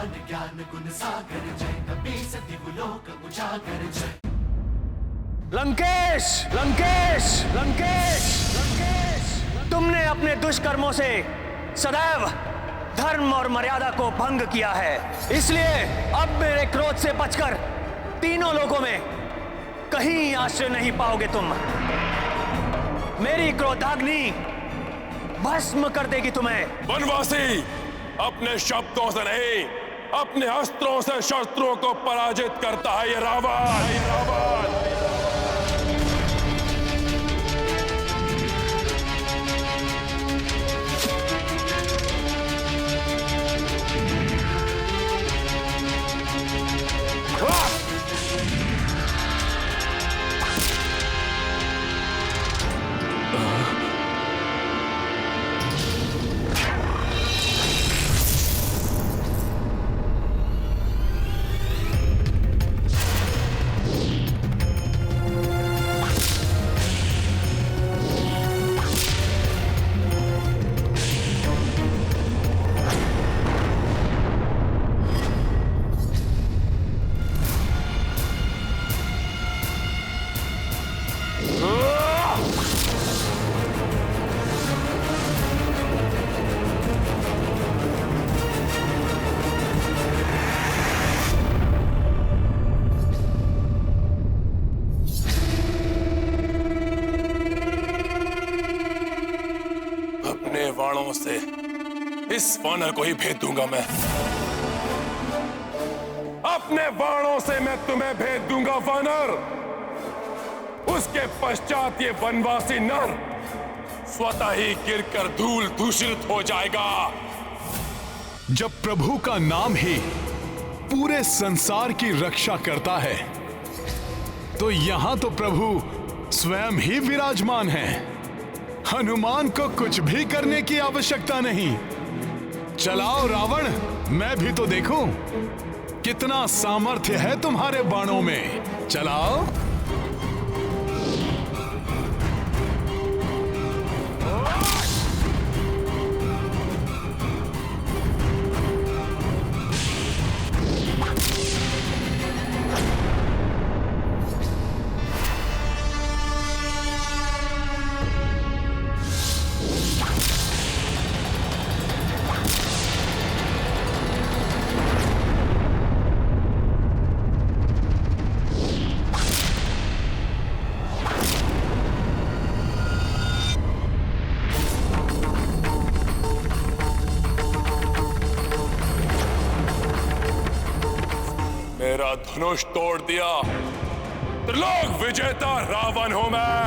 भगवान ज्ञान गुण सागर जय, कपी सती लोक उजागर जय। लंकेश, लंकेश, लंकेश, लंकेश, तुमने अपने दुष्कर्मों से सदैव धर्म और मर्यादा को भंग किया है, इसलिए अब मेरे क्रोध से बचकर तीनों लोगों में कहीं आश्रय नहीं पाओगे तुम। मेरी क्रोधाग्नि भस्म कर देगी तुम्हें। वनवासी, अपने शब्दों से नहीं, अपने अस्त्रों से शत्रुओं को पराजित करता है ये रावण। बाणों से इस वानर को ही भेद दूंगा मैं। अपने बाणों से मैं तुम्हें भेद दूंगा वानर। उसके पश्चात ये वनवासी नर स्वतः ही गिरकर धूल दूषित हो जाएगा। जब प्रभु का नाम ही पूरे संसार की रक्षा करता है, तो यहां तो प्रभु स्वयं ही विराजमान है। हनुमान को कुछ भी करने की आवश्यकता नहीं। चलाओ रावण, मैं भी तो देखूं कितना सामर्थ्य है तुम्हारे बाणों में। चलाओ। मेरा धनुष तोड़ दिया। त्रिलोक विजेता रावण हूं मैं,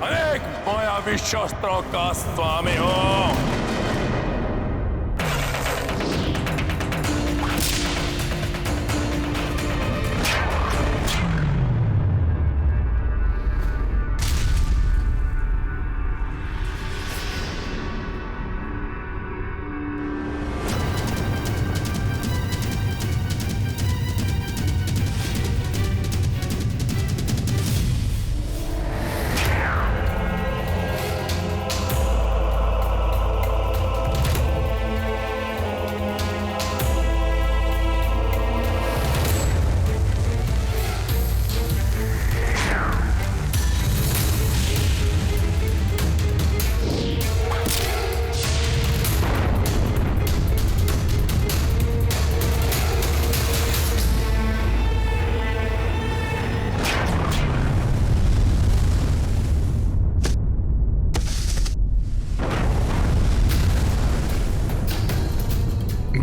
अनेक मायावी शस्त्रों का स्वामी हूं।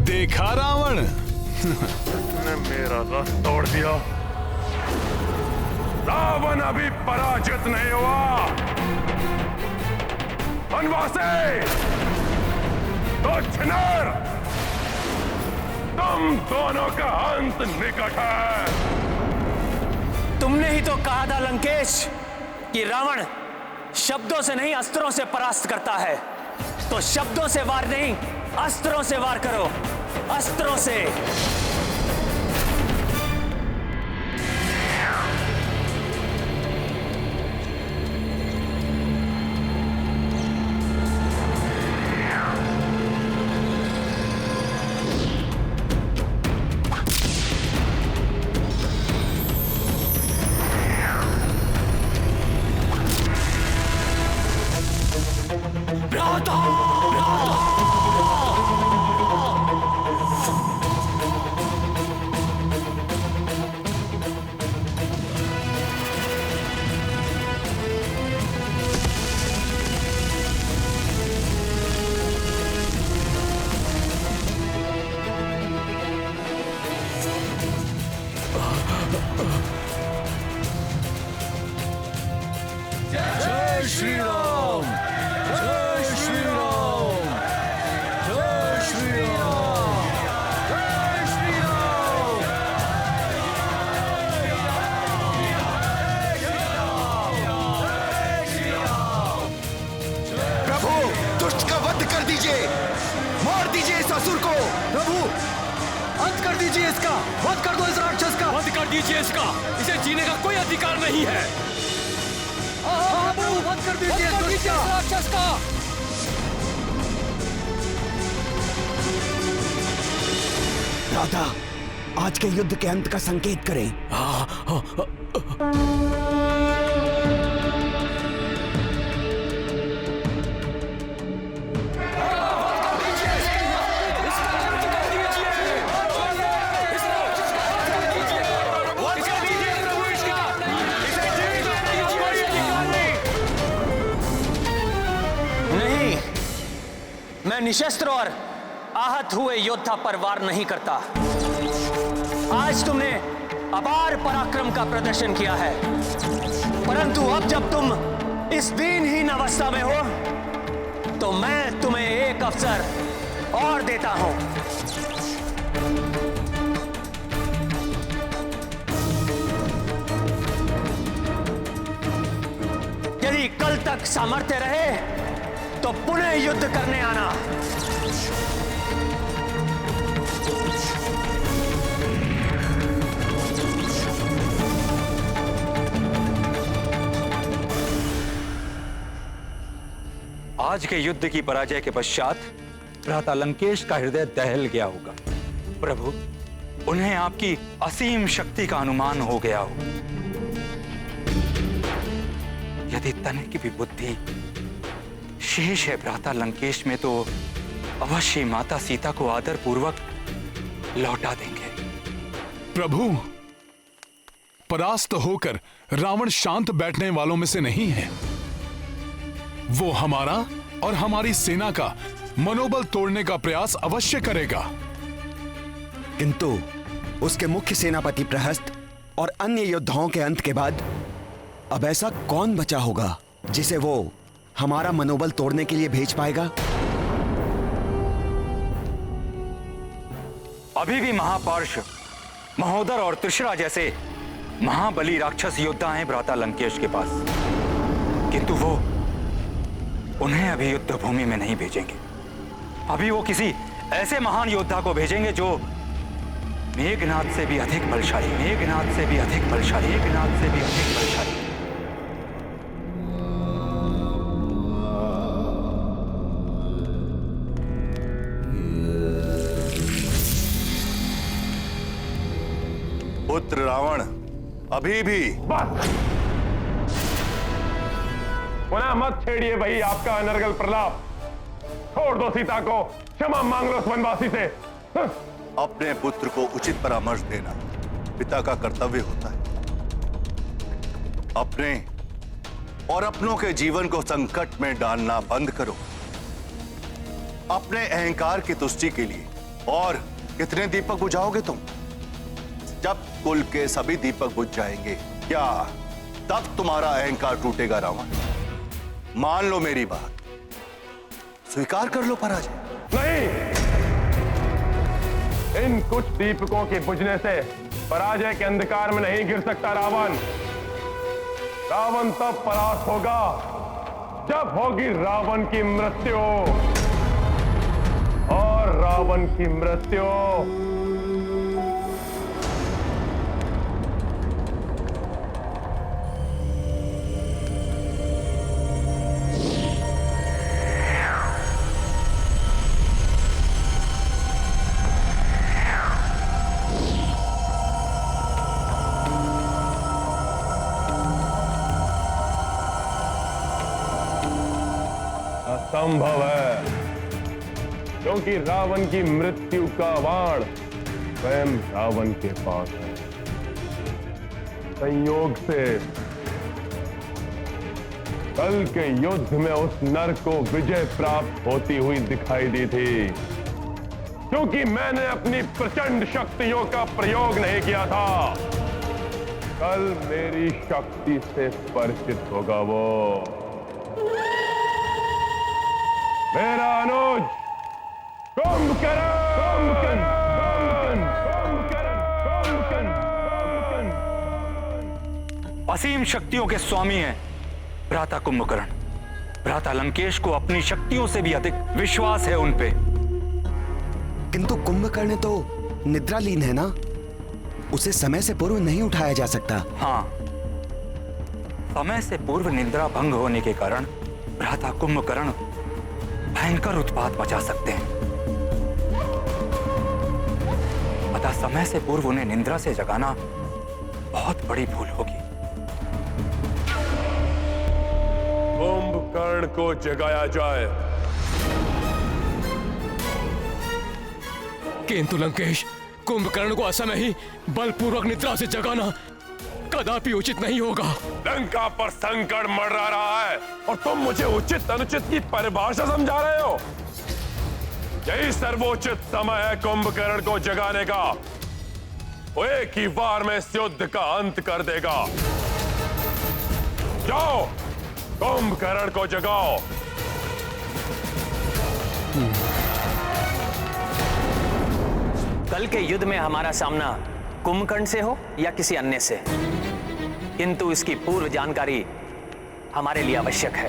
देखा रावण, ने मेरा रथ तोड़ दिया। रावण अभी पराजित नहीं हुआ। वनवासी, तुच्छ नर, तुम दोनों का अंत निकट है। तुमने ही तो कहा था लंकेश कि रावण शब्दों से नहीं अस्त्रों से परास्त करता है, तो शब्दों से वार नहीं अस्त्रों से वार करो, अस्त्रों से। जय श्री राम, जय श्री राम, जय श्री राम, जय श्री राम। प्रभु, दुष्ट का वध कर दीजिए, मार दीजिए इस असुर को। प्रभु, अंत कर दीजिए इसका, वध कर दो इस राक्षस का। वध कर दीजिए इसका, इसे जीने का कोई अधिकार नहीं है। प्रभु, वध कर दीजिए इस राक्षस का। राधा, आज के युद्ध के अंत का संकेत करें। नहीं, मैं निशस्त्र और आहत हुए योद्धा पर वार नहीं करता। आज तुमने अपार पराक्रम का प्रदर्शन किया है, परंतु अब जब तुम इस दीनहीन अवस्था में हो, तो मैं तुम्हें एक अवसर और देता हूं। यदि कल तक सामर्थ्य रहे तो पुनः युद्ध करने आना। आज के युद्ध की पराजय के पश्चात भ्राता लंकेश का हृदय दहल गया होगा। प्रभु, उन्हें आपकी असीम शक्ति का अनुमान हो गया हो। यदि तनिक की भी बुद्धि शेष है भ्राता लंकेश में, तो अवश्य माता सीता को आदर पूर्वक लौटा देंगे। प्रभु, परास्त होकर रावण शांत बैठने वालों में से नहीं है। वो हमारा और हमारी सेना का मनोबल तोड़ने का प्रयास अवश्य करेगा। किंतु उसके मुख्य सेनापति प्रहस्त और अन्य योद्धाओं के अंत के बाद अब ऐसा कौन बचा होगा जिसे वो हमारा मनोबल तोड़ने के लिए भेज पाएगा? अभी भी महापार्श, महोदर और त्रिशरा जैसे महाबली राक्षस योद्धा हैं भ्राता लंकेश के पास, किंतु वो उन्हें अभी युद्ध भूमि में नहीं भेजेंगे। अभी वो किसी ऐसे महान योद्धा को भेजेंगे जो मेघनाद से भी अधिक बलशाली, मेघनाद से भी अधिक बलशाली, मेघनाद से भी अधिक बलशाली। पुत्र रावण, अभी भी बस, पुनः मत छेड़िए वही आपका अनर्गल प्रलाप। छोड़ दो सीता को, क्षमा मांग लो उस वनवासी से। अपने पुत्र को उचित परामर्श देना पिता का कर्तव्य होता है। अपने और अपनों के जीवन को संकट में डालना बंद करो। अपने अहंकार की तुष्टि के लिए और कितने दीपक बुझाओगे तुम? जब कुल के सभी दीपक बुझ जाएंगे, क्या तब तुम्हारा अहंकार टूटेगा रावण? मान लो मेरी बात, स्वीकार कर लो पराजय। नहीं, इन कुछ दीपकों के बुझने से पराजय के अंधकार में नहीं गिर सकता रावण। रावण तब परास्त होगा जब होगी रावण की मृत्यु, और रावण की मृत्यु असंभव है, क्योंकि रावण की मृत्यु का बाण स्वयं रावण के पास है। संयोग से कल के युद्ध में उस नर को विजय प्राप्त होती हुई दिखाई दी थी, क्योंकि मैंने अपनी प्रचंड शक्तियों का प्रयोग नहीं किया था। कल मेरी शक्ति से परिचित होगा वो। मेरा अनुज कुंभकर्ण। असीम शक्तियों के स्वामी हैं भ्राता कुंभकर्ण। भ्राता लंकेश को अपनी शक्तियों से भी अधिक विश्वास है उन पे। किंतु कुंभकर्ण तो निद्रालीन है ना, उसे समय से पूर्व नहीं उठाया जा सकता। हाँ, समय से पूर्व निद्रा भंग होने के कारण भ्राता कुंभकर्ण भयंकर उत्पात मचा सकते हैं। अतः समय से पूर्व उन्हें निद्रा से जगाना बहुत बड़ी भूल होगी। कुंभकर्ण को जगाया जाए। किंतु लंकेश, कुंभकर्ण को असमय ही बलपूर्वक निद्रा से जगाना कदापि उचित नहीं होगा। लंका पर संकट मंडरा रहा है और तुम मुझे उचित अनुचित की परिभाषा समझा रहे हो। यही सर्वोचित समय है कुंभकर्ण को जगाने का। वो एक ही बार में इस युद्ध का अंत कर देगा। जाओ, कुंभकर्ण को जगाओ। कल के युद्ध में हमारा सामना कुंभकर्ण से हो या किसी अन्य से, किंतु इसकी पूर्व जानकारी हमारे लिए आवश्यक है,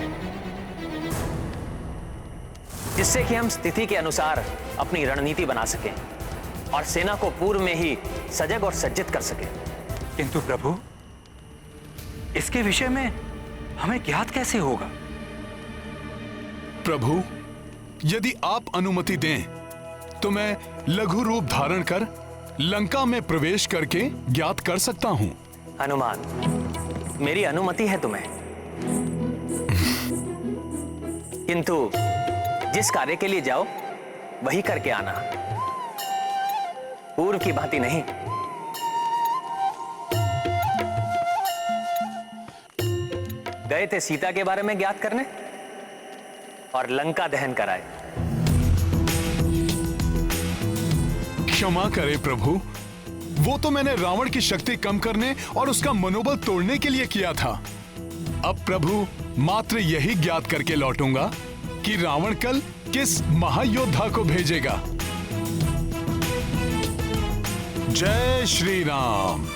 जिससे कि हम स्थिति के अनुसार अपनी रणनीति बना सकें और सेना को पूर्व में ही सजग और सज्जित कर सकें। किंतु प्रभु, इसके विषय में हमें ज्ञात कैसे होगा? प्रभु, यदि आप अनुमति दें तो मैं लघु रूप धारण कर लंका में प्रवेश करके ज्ञात कर सकता हूं। हनुमान, मेरी अनुमति है तुम्हें, किंतु जिस कार्य के लिए जाओ वही करके आना, पूर्व की भांति नहीं। गए थे सीता के बारे में ज्ञात करने और लंका दहन कराए। क्षमा करें प्रभु, वो तो मैंने रावण की शक्ति कम करने और उसका मनोबल तोड़ने के लिए किया था। अब प्रभु मात्र यही ज्ञात करके लौटूंगा कि रावण कल किस महायोद्धा को भेजेगा। जय श्री राम।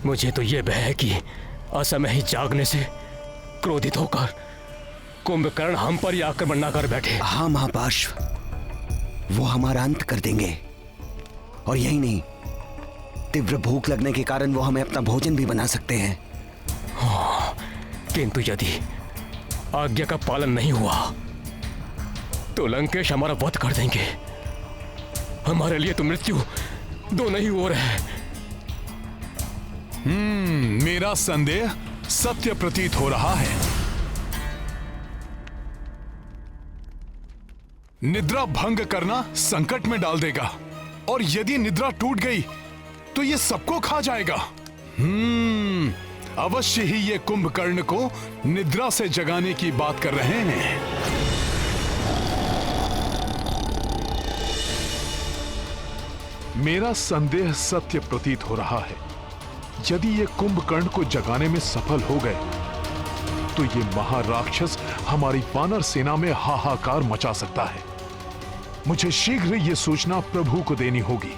मुझे तो यह भय है कि असमय ही जागने से क्रोधित होकर कुंभकर्ण हम पर ही आक्रमण न कर बैठे। हाँ महापार्श्व, वो हमारा अंत कर देंगे। और यही नहीं, तीव्र भूख लगने के कारण वो हमें अपना भोजन भी बना सकते हैं। हाँ, किंतु यदि आज्ञा का पालन नहीं हुआ तो लंकेश हमारा वध कर देंगे। हमारे लिए तो मृत्यु दोनों ही ओर है। मेरा संदेह सत्य प्रतीत हो रहा है। निद्रा भंग करना संकट में डाल देगा, और यदि निद्रा टूट गई तो ये सबको खा जाएगा। अवश्य ही ये कुंभकर्ण को निद्रा से जगाने की बात कर रहे हैं। मेरा संदेह सत्य प्रतीत हो रहा है। यदि ये कुंभकर्ण को जगाने में सफल हो गए तो ये महाराक्षस हमारी वानर सेना में हाहाकार मचा सकता है। मुझे शीघ्र ये सूचना प्रभु को देनी होगी,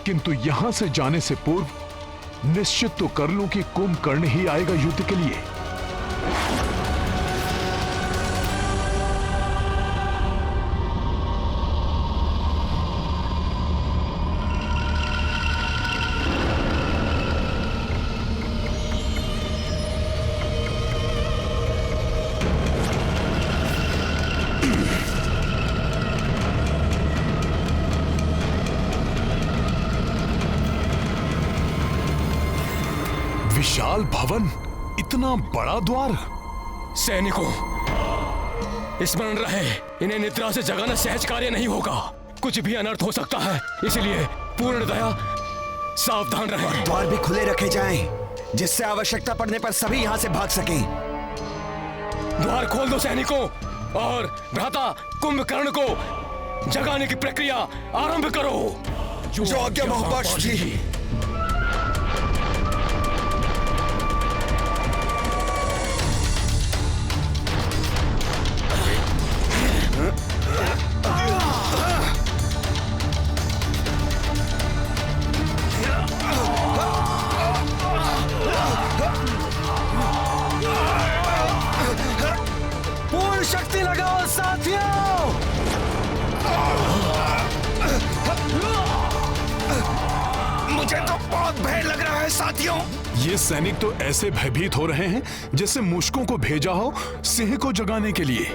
किंतु यहां से जाने से पूर्व निश्चित तो कर लूं कि कुंभकर्ण ही आएगा युद्ध के लिए। विशाल भवन, इतना बड़ा द्वार। सैनिकों, स्मरण रहे, इन्हें निद्रा से जगाना सहज कार्य नहीं होगा। कुछ भी अनर्थ हो सकता है, इसलिए पूर्ण दया सावधान रहें। द्वार भी खुले रखे जाएं, जिससे आवश्यकता पड़ने पर सभी यहाँ से भाग सकें। द्वार खोल दो सैनिकों, और भ्राता कुंभकर्ण को जगाने की प्रक्रिया आरंभ करो। जो आज्ञा महापार्षद जी। पूर्ण शक्ति लगाओ साथियों। मुझे तो बहुत भय लग रहा है साथियों। ये सैनिक तो ऐसे भयभीत हो रहे हैं जैसे मूषकों को भेजा हो सिंह को जगाने के लिए।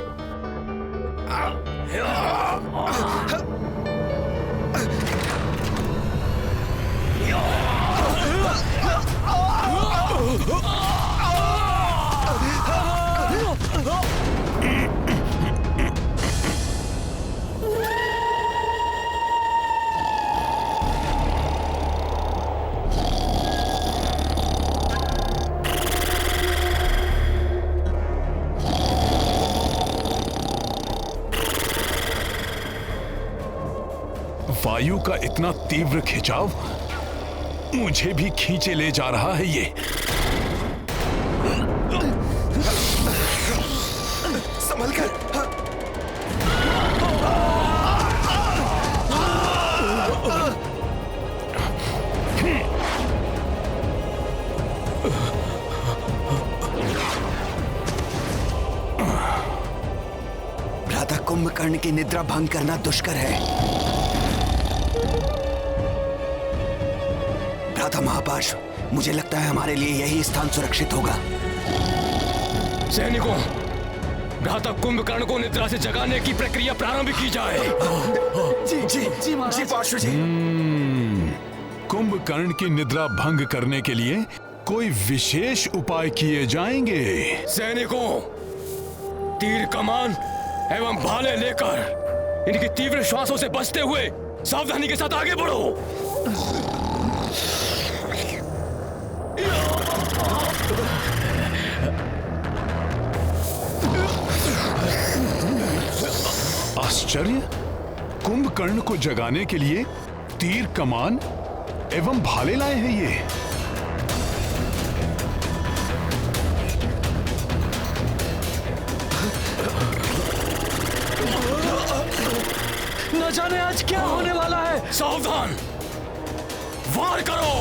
वायु का इतना तीव्र खिंचाव मुझे भी खींचे ले जा रहा है। ये संभल कर। भ्राता कुंभकर्ण की निद्रा भंग करना दुष्कर है। भ्राता महापार्षद, मुझे लगता है हमारे लिए यही स्थान सुरक्षित होगा। सैनिकों, भ्राता कुंभकर्ण को निद्रा से जगाने की प्रक्रिया प्रारंभ की जाए। जी जी जी जी पार्षद जी। कुंभकर्ण की निद्रा भंग करने के लिए कोई विशेष उपाय किए जाएंगे। सैनिकों, तीर कमान एवं भाले लेकर इनकी तीव्र श्वासों से बचते हुए सावधानी के साथ आगे बढ़ो। आश्चर्य, कुंभकर्ण को जगाने के लिए तीर कमान एवं भाले लाए हैं ये। न जाने आज क्या होने वाला है। सावधान, वार करो।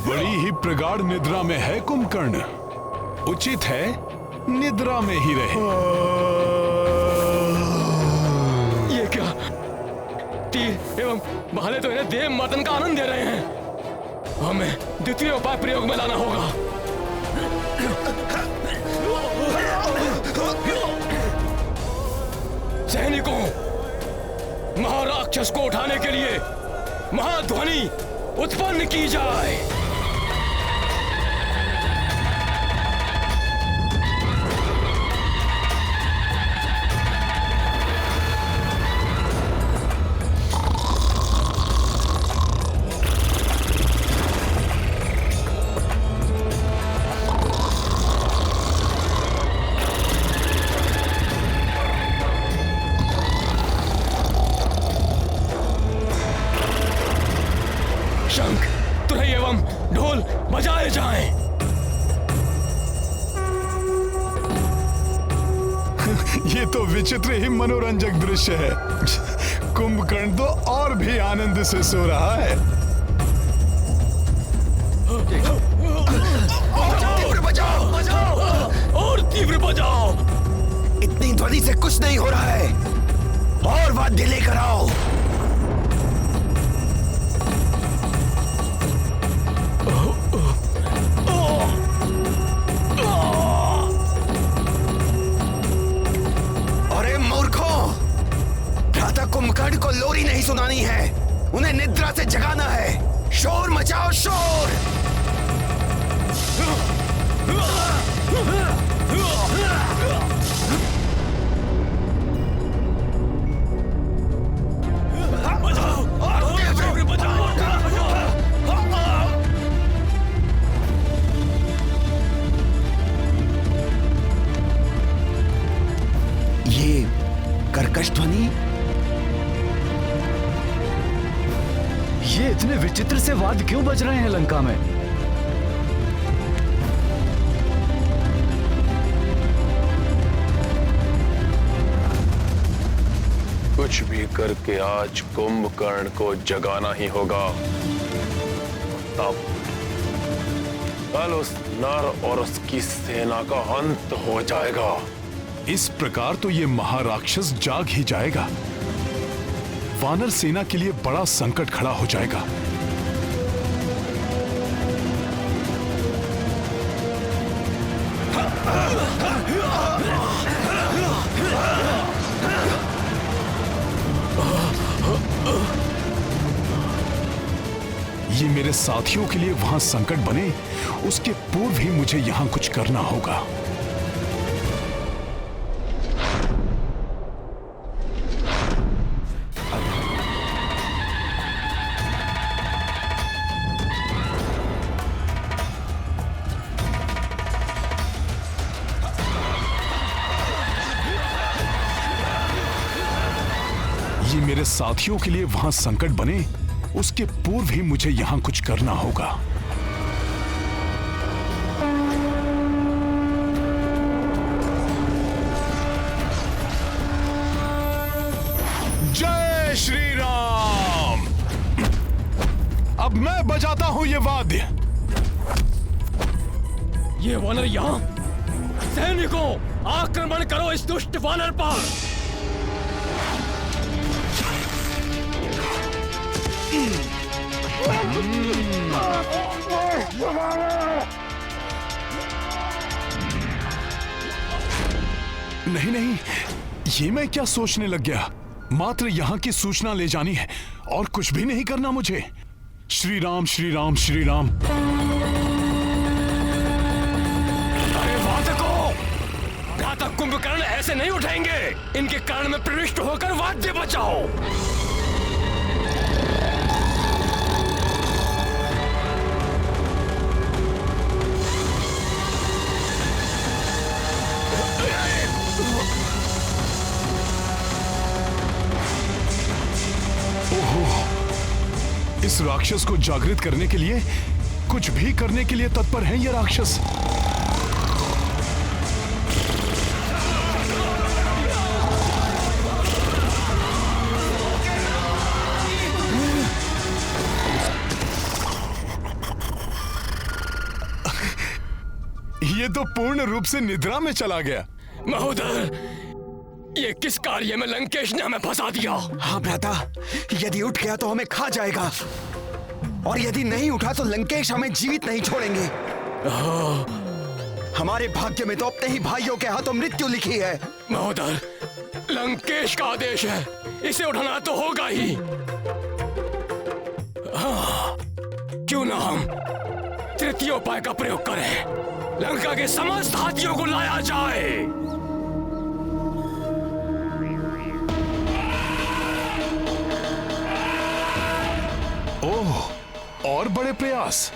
बड़ी ही प्रगाढ़ निद्रा में है कुंभकर्ण। उचित है निद्रा में ही रहे। ये क्या? तीर एवं भाले तो इन्हें देह मर्दन का आनंद दे रहे हैं। हमें द्वितीय उपाय प्रयोग में लाना होगा। सैनिकों, महाराक्षस को उठाने के लिए महाध्वनि उत्पन्न की जाए। शंख, तुरही एवं ढोल बजाए जाएं। ये तो विचित्र ही मनोरंजक दृश्य है। कुंभकर्ण तो और भी आनंद से सो रहा है। तीव्र बजाओ, बजाओ और तीव्र बजाओ। इतनी ध्वनि से कुछ नहीं हो रहा है। और वाद्य लेकर आओ। अरे मूर्खों, भ्राता कुंभकर्ण को लोरी नहीं सुनानी है, उन्हें निद्रा से जगाना है। शोर मचाओ, शोर। ये कर्कश ध्वनि, ये इतने विचित्र से वाद्य क्यों बज रहे हैं लंका में? कुछ भी करके आज कुंभकर्ण को जगाना ही होगा। तब कल उस नर और उसकी सेना का अंत हो जाएगा। इस प्रकार तो ये महाराक्षस जाग ही जाएगा। वानर सेना के लिए बड़ा संकट खड़ा हो जाएगा। ये मेरे साथियों के लिए वहां संकट बने, उसके पूर्व ही मुझे यहां कुछ करना होगा। ये मेरे साथियों के लिए वहां संकट बने, उसके पूर्व ही मुझे यहां कुछ करना होगा। जय श्री राम। अब मैं बजाता हूं ये वाद्य। ये वानर यहां। सैनिकों, आक्रमण करो इस दुष्ट वानर पर। नहीं नहीं, ये मैं क्या सोचने लग गया। मात्र यहां की सूचना ले जानी है और कुछ भी नहीं करना मुझे। श्री राम श्री राम श्री राम। अरे वादकों, भ्राता कुंभकर्ण ऐसे नहीं उठेंगे। इनके कारण में प्रविष्ट होकर वाद्य बचाओ। इस राक्षस को जागृत करने के लिए, कुछ भी करने के लिए तत्पर है ये राक्षस। ये तो पूर्ण रूप से निद्रा में चला गया। महोदय, ये किस कार्य में लंकेश ने हमें फंसा दिया? हाँ भ्राता, यदि उठ गया तो हमें खा जाएगा, और यदि नहीं उठा तो लंकेश हमें जीवित नहीं छोड़ेंगे। हमारे भाग्य में तो अपने ही भाइयों के हाथों मृत्यु लिखी है। महोदय, लंकेश का आदेश है, इसे उठाना तो होगा ही। क्यों ना हम तृतीय उपाय का प्रयोग करें। लंका के समस्त हाथियों को लाया जाए। ओह, और बड़े प्रयास।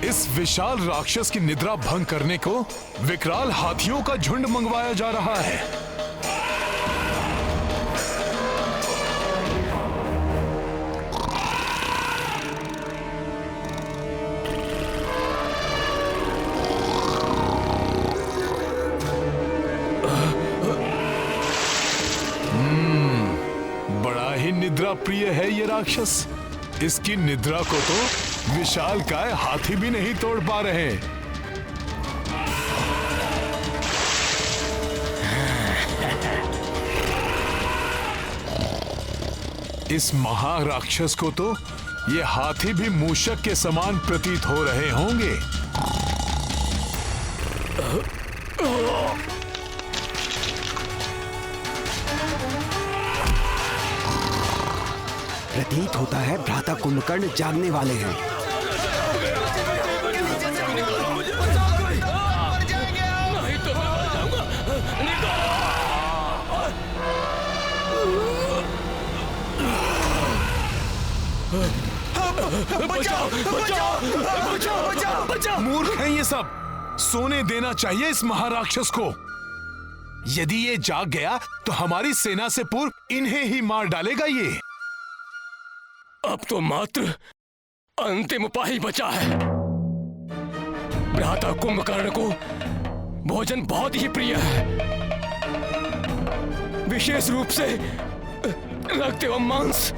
इस विशाल राक्षस की निद्रा भंग करने को विकराल हाथियों का झुंड मंगवाया जा रहा है। बड़ा ही निद्रा प्रिय है ये राक्षस। इसकी निद्रा को तो विशालकाय हाथी भी नहीं तोड़ पा रहे। इस महाराक्षस को तो ये हाथी भी मूषक के समान प्रतीत हो रहे होंगे। प्रतीत होता है भ्राता कुंभकर्ण जागने वाले हैं। बचाओ, बचाओ, बचाओ, बचाओ, बचाओ। मूर्ख हैं ये सब। सोने देना चाहिए इस महाराक्षस को। यदि ये जाग गया तो हमारी सेना से पूर्व इन्हें ही मार डालेगा ये। अब तो मात्र अंतिम उपाय ही बचा है। भ्राता कुंभकर्ण को भोजन बहुत ही प्रिय है, विशेष रूप से रक्त एवं मांस।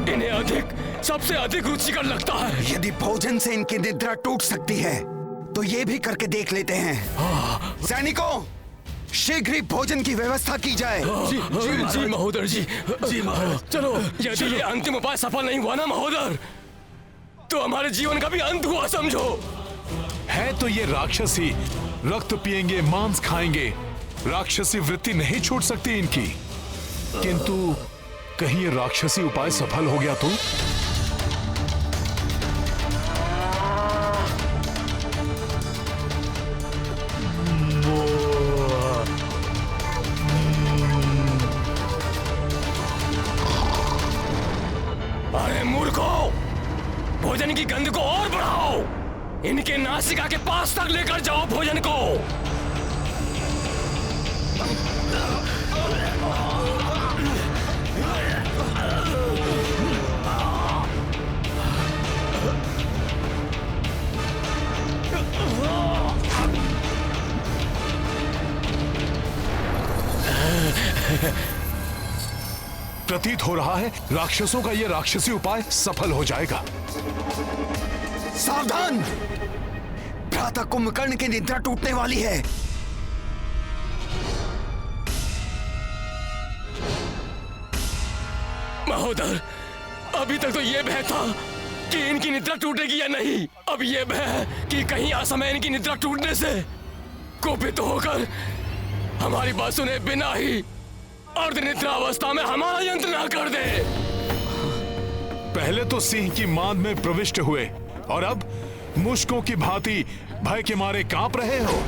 इन्हें सबसे अधिक रुचिकर लगता है। यदि भोजन से इनकी निद्रा टूट सकती है तो ये भी करके देख लेते हैं। सैनिकों, शीघ्र ही भोजन की व्यवस्था की जाए। जी महोदर जी। जी महाराज। चलो, यदि ये अंतिम उपाय सफल नहीं हुआ ना महोदर, तो हमारे जीवन का भी अंत हुआ समझो। है तो ये राक्षसी, रक्त पिएंगे, मांस खाएंगे, राक्षसी वृत्ति नहीं छूट सकती इनकी। किंतु कहीं ये राक्षसी उपाय सफल हो गया तो? अरे मूर्खों, भोजन की गंध को और बढ़ाओ। इनके नासिका के पास तक लेकर जाओ भोजन को। प्रतीत हो रहा है राक्षसों का यह राक्षसी उपाय सफल हो जाएगा। सावधान! भ्राता कुंभकर्ण की निद्रा टूटने वाली है। महोदर, अभी तक तो यह भय था कि इनकी निद्रा टूटेगी या नहीं। अब यह भय है कि कहीं असमय इनकी निद्रा टूटने से कुपित होकर हमारी बात सुने बिना ही अर्धनिद्रा अवस्था में हमारा यंत्र ना कर दे। पहले तो सिंह की मांद में प्रविष्ट हुए और अब मुश्कों की भांति भय के मारे कांप रहे हो।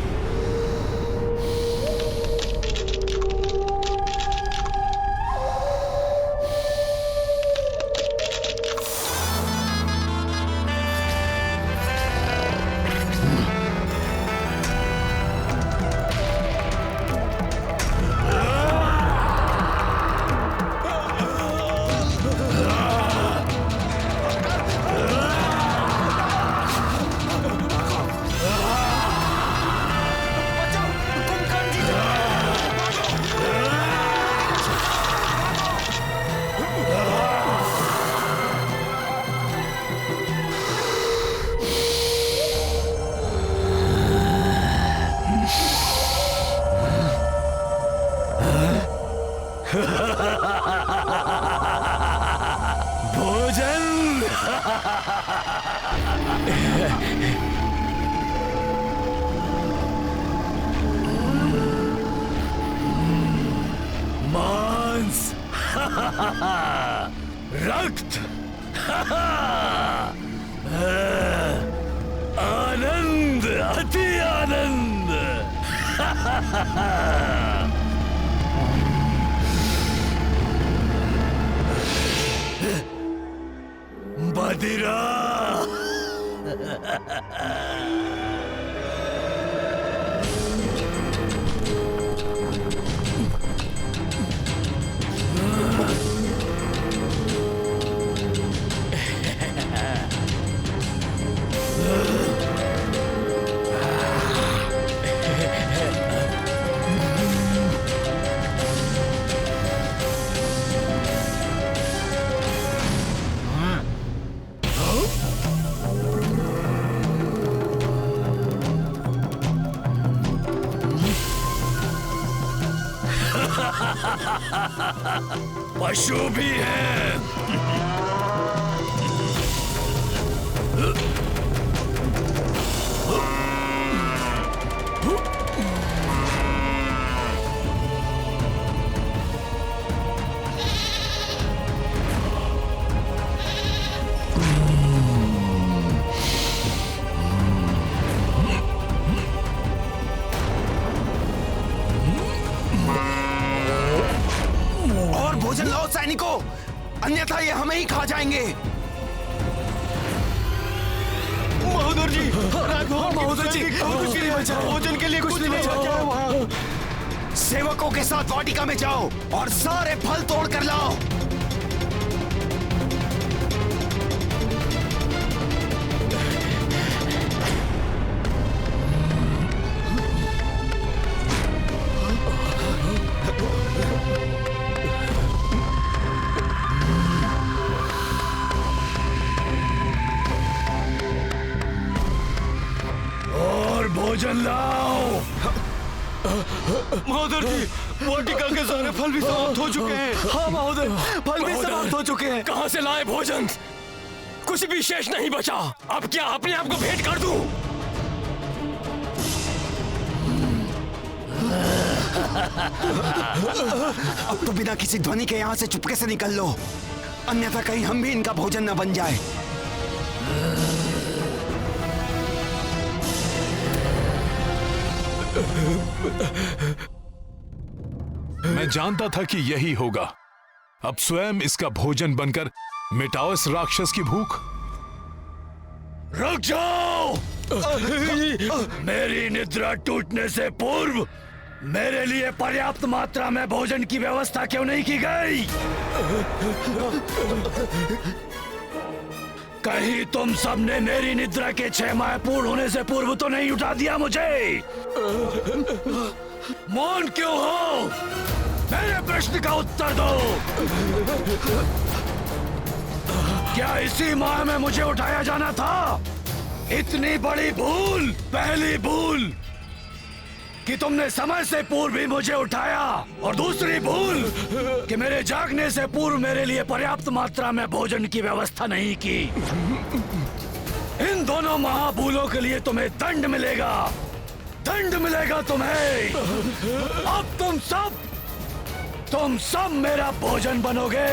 मांस, रक्त, आनंद, अति आनंद। मदिरा। पशु भी है। भोजन लाओ सैनिकों, अन्यथा ये हमें ही खा जाएंगे। महोदर जी, महोदर जी, बचा, भोजन के लिए कुछ नहीं बचा क्या है वहाँ? सेवकों के साथ वाटिका में जाओ और सारे फल तोड़ कर लाओ। और भोजन लाओ। महोदय जी, वाटिका के सारे फल भी समाप्त हो चुके हैं। हाँ महोदय, फल भी समाप्त हो चुके हैं। कहां से लाए भोजन? कुछ भी शेष नहीं बचा। अब क्या अपने आप को भेंट कर दूं? अब तो बिना किसी ध्वनि के यहाँ से चुपके से निकल लो, अन्यथा कहीं हम भी इनका भोजन न बन जाए। मैं जानता था कि यही होगा। अब स्वयं इसका भोजन बनकर मिटाओ इस राक्षस की भूख। रुक जाओ। मेरी निद्रा टूटने से पूर्व मेरे लिए पर्याप्त मात्रा में भोजन की व्यवस्था क्यों नहीं की गई? कहीं तुम सबने मेरी निद्रा के 6 माह पूर्ण होने से पूर्व तो नहीं उठा दिया मुझे? मौन क्यों हो? मेरे प्रश्न का उत्तर दो। क्या इसी माह में मुझे उठाया जाना था? इतनी बड़ी भूल, पहली भूल कि तुमने समय से पूर्व भी मुझे उठाया, और दूसरी भूल कि मेरे जागने से पूर्व मेरे लिए पर्याप्त मात्रा में भोजन की व्यवस्था नहीं की। इन दोनों महाभूलों के लिए तुम्हें दंड मिलेगा, दंड मिलेगा तुम्हें। अब तुम सब मेरा भोजन बनोगे।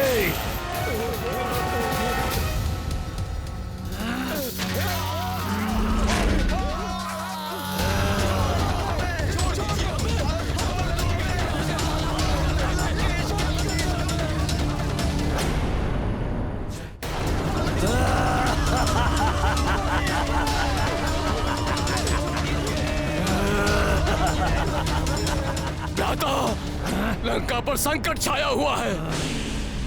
लंका पर संकट छाया हुआ है।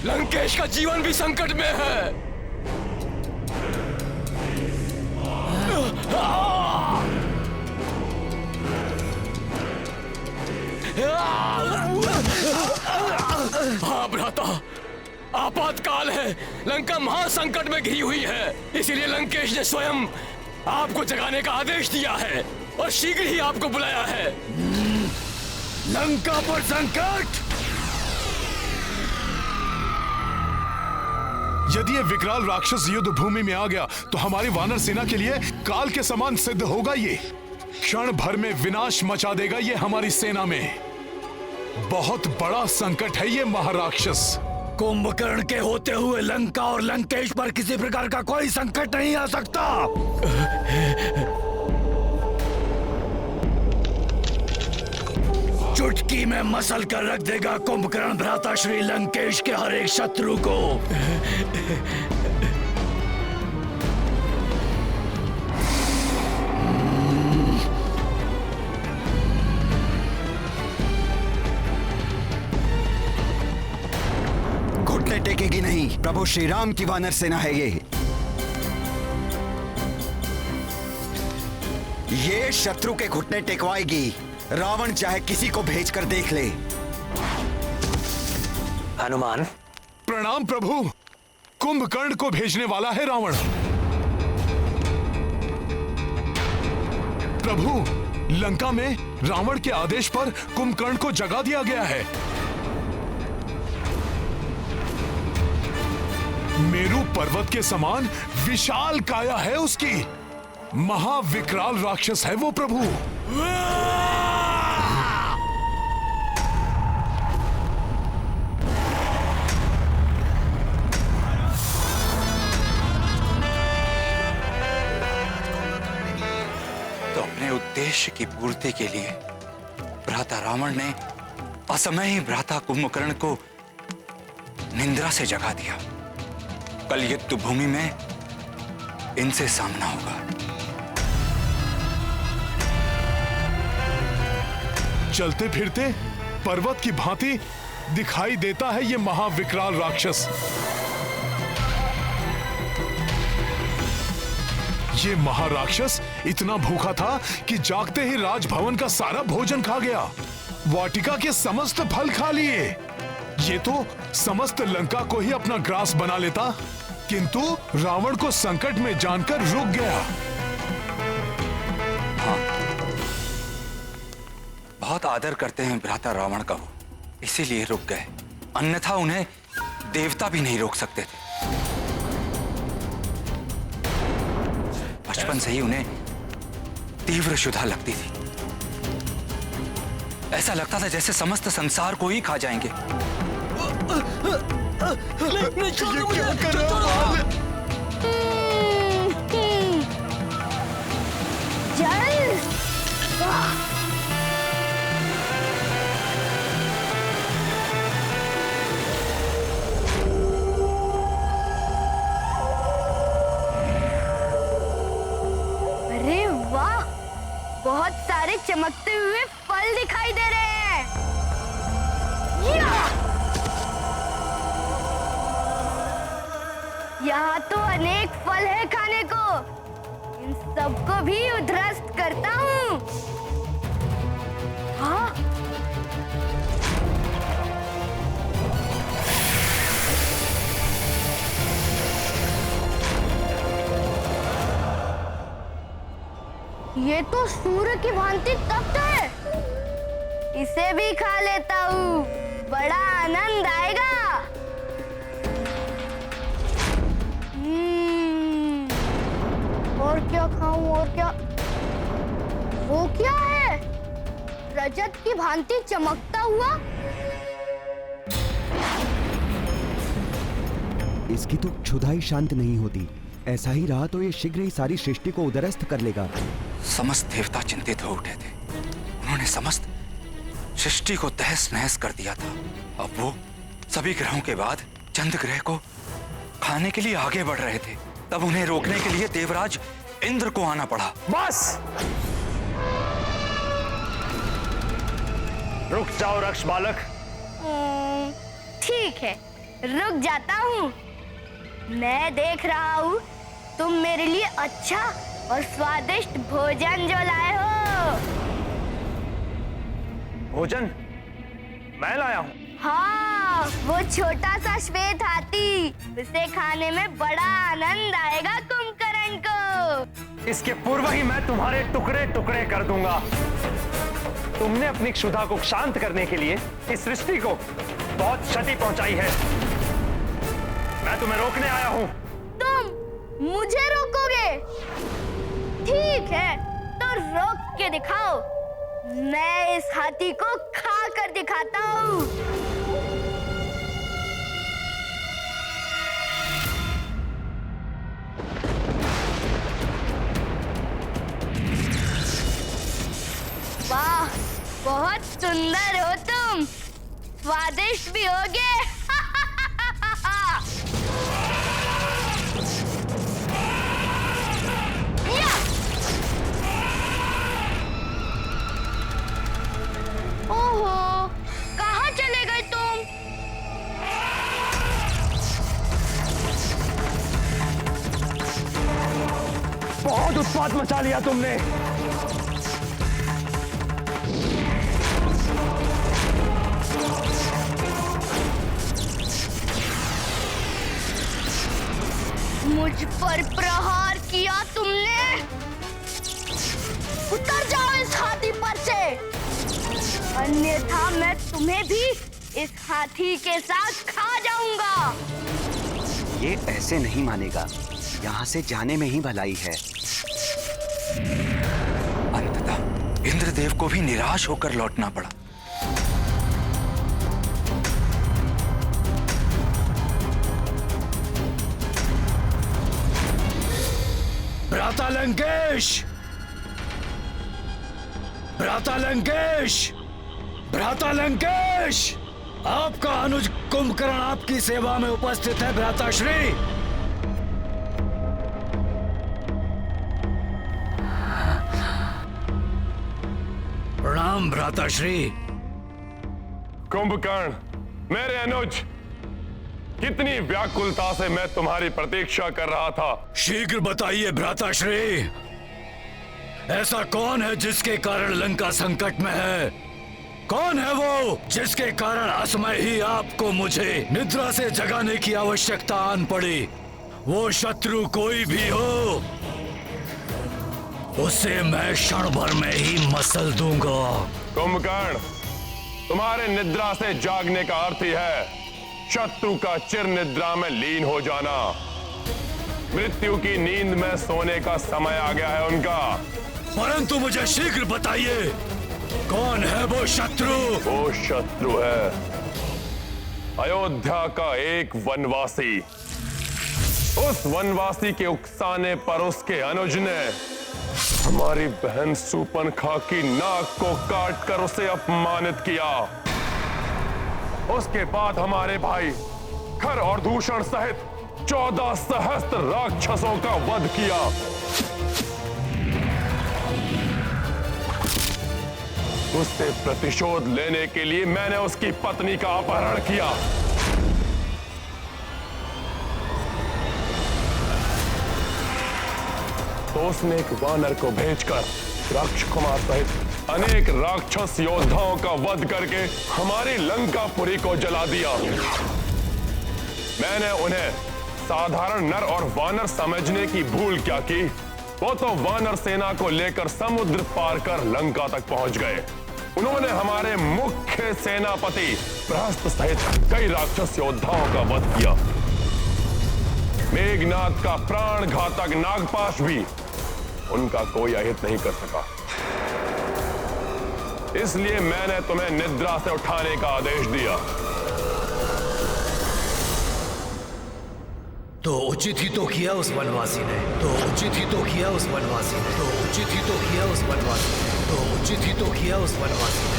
लंकेश का जीवन भी संकट में है। हाँ भ्राता, आपातकाल है। लंका महासंकट में घिरी हुई है। इसीलिए लंकेश ने स्वयं आपको जगाने का आदेश दिया है और शीघ्र ही आपको बुलाया है। लंका पर संकट? यदि ये विकराल राक्षस युद्ध भूमि में आ गया तो हमारी वानर सेना के लिए काल के समान सिद्ध होगा। ये क्षण भर में विनाश मचा देगा ये हमारी सेना में। बहुत बड़ा संकट है ये महाराक्षस। कुंभकर्ण के होते हुए लंका और लंकेश पर किसी प्रकार का कोई संकट नहीं आ सकता। चुटकी में मसल कर रख देगा कुंभकर्ण भ्राता श्री लंकेश के हर एक शत्रु को। घुटने टेकेगी नहीं। प्रभु श्री राम की वानर सेना है ये शत्रु के घुटने टेकवाएगी। रावण चाहे किसी को भेजकर देख ले। हनुमान। प्रणाम प्रभु। कुंभकर्ण को भेजने वाला है रावण। प्रभु, लंका में रावण के आदेश पर कुंभकर्ण को जगा दिया गया है। मेरू पर्वत के समान विशाल काया है उसकी। महाविकराल राक्षस है वो प्रभु। तो अपने उद्देश्य की पूर्ति के लिए भ्राता रावण ने असमय ही भ्राता कुंभकर्ण को निंद्रा से जगा दिया। कल युद्ध भूमि में इनसे सामना होगा। चलते फिरते पर्वत की भांति दिखाई देता है ये महाविकराल राक्षस। ये महाराक्षस इतना भूखा था कि जागते ही राजभवन का सारा भोजन खा गया, वाटिका के समस्त फल खा लिए। ये तो समस्त लंका को ही अपना ग्रास बना लेता, किंतु रावण को संकट में जानकर रुक गया। बहुत आदर करते हैं भ्राता रावण का वो, इसीलिए रुक गए, अन्यथा उन्हें देवता भी नहीं रोक सकते थे। बचपन से ही उन्हें तीव्र क्षुधा लगती थी, ऐसा लगता था जैसे समस्त संसार को ही खा जाएंगे। नहीं, छोड़ो मुझे, छोड़ो। अरे वाह, बहुत सारे चमकते हुए फल दिखाई दे रहे हैं। यहाँ तो अनेक फल है खाने को, इन सबको भी उध्वस्त करता हूँ। हाँ? ये तो सूर्य की भांति तप्त है, इसे भी खा लेता हूँ, बड़ा आनंद आएगा। और क्या खाऊं, और क्या? वो क्या है? रजत की भांति चमकता हुआ? इसकी तो क्षुधा ही शांत नहीं होती। ऐसा ही रहा तो ये शीघ्र ही सारी सृष्टि को उद्ध्वस्त कर लेगा। समस्त देवता चिंतित हो उठे थे, उन्होंने समस्त सृष्टि को तहस नहस कर दिया था। अब वो सभी ग्रहों के बाद चंद्र ग्रह को खाने के लिए आगे बढ़ रहे थे, तब उन्हें रोकने के लिए देवराज इंद्र को आना पड़ा। बस रुक जाओ रक्ष बालक। ठीक है, रुक जाता हूँ। मैं देख रहा हूँ तुम मेरे लिए अच्छा और स्वादिष्ट भोजन जो लाए हो। भोजन मैं लाया हूँ? हाँ, वो छोटा सा श्वेत हाथी, उसे खाने में बड़ा आनंद आएगा कुंभकर्ण को। इसके पूर्व ही मैं तुम्हारे टुकड़े टुकड़े कर दूंगा। तुमने अपनी क्षुधा को शांत करने के लिए इस सृष्टि को बहुत क्षति पहुंचाई है। मैं तुम्हें रोकने आया हूँ। तुम मुझे रोकोगे? ठीक है, तो रोक के दिखाओ। मैं इस हाथी को खा कर दिखाता हूँ। वाह, बहुत सुंदर हो तुम, स्वादिष्ट भी होगे। ओहो, कहाँ चले गए तुम? बहुत उत्पात मचा लिया तुमने। मुझ पर प्रहार किया तुमने। उतर जाओ इस हाथी पर से, अन्यथा मैं तुम्हें भी इस हाथी के साथ खा जाऊंगा। ये ऐसे नहीं मानेगा, यहाँ से जाने में ही भलाई है। अंततः इंद्रदेव को भी निराश होकर लौटना पड़ा। भ्राता लंकेश, भ्राता लंकेश, भ्राता लंकेश, आपका अनुज कुंभकर्ण आपकी सेवा में उपस्थित है भ्राता श्री। प्रणाम भ्राताश्री। कुंभकर्ण, मेरे अनुज, कितनी व्याकुलता से मैं तुम्हारी प्रतीक्षा कर रहा था। शीघ्र बताइए भ्राताश्री, ऐसा कौन है जिसके कारण लंका संकट में है? कौन है वो जिसके कारण असमय ही आपको मुझे निद्रा से जगाने की आवश्यकता आन पड़ी? वो शत्रु कोई भी हो, उसे मैं क्षण भर में ही मसल दूंगा। कुंभकर्ण, तुम्हारे निद्रा से जागने का अर्थ ही है शत्रु का चिर निद्रा में लीन हो जाना। मृत्यु की नींद में सोने का समय आ गया है उनका। परंतु मुझे शीघ्र बताइए, कौन है वो शत्रु? वो शत्रु है अयोध्या का एक वनवासी। उस वनवासी के उकसाने पर उसके अनुज ने हमारी बहन सूर्पनखा की नाक को काटकर उसे अपमानित किया। उसके बाद हमारे भाई खर और दूषण सहित 14 सहस्त्र राक्षसों का वध किया। उससे प्रतिशोध लेने के लिए मैंने उसकी पत्नी का अपहरण किया। तो उसने एक वानर को भेजकर राक्षकुमार सहित अनेक राक्षस योद्धाओं का वध करके हमारी लंकापुरी को जला दिया। मैंने उन्हें साधारण नर और वानर समझने की भूल क्या की, वो तो वानर सेना को लेकर समुद्र पार कर लंका तक पहुंच गए। उन्होंने हमारे मुख्य सेनापति प्रहस्त सहित कई राक्षस योद्धाओं का वध किया। मेघनाथ का प्राण घातक नागपाश भी उनका कोई अहित नहीं कर सका। इसलिए मैंने तुम्हें निद्रा से उठाने का आदेश दिया। तो उचित ही तो किया उस वनवासी ने, तो उचित ही तो किया उस वनवासी ने, तो उचित ही तो किया उस वनवासी ने, तो उचित ही तो किया उस वनवासी ने।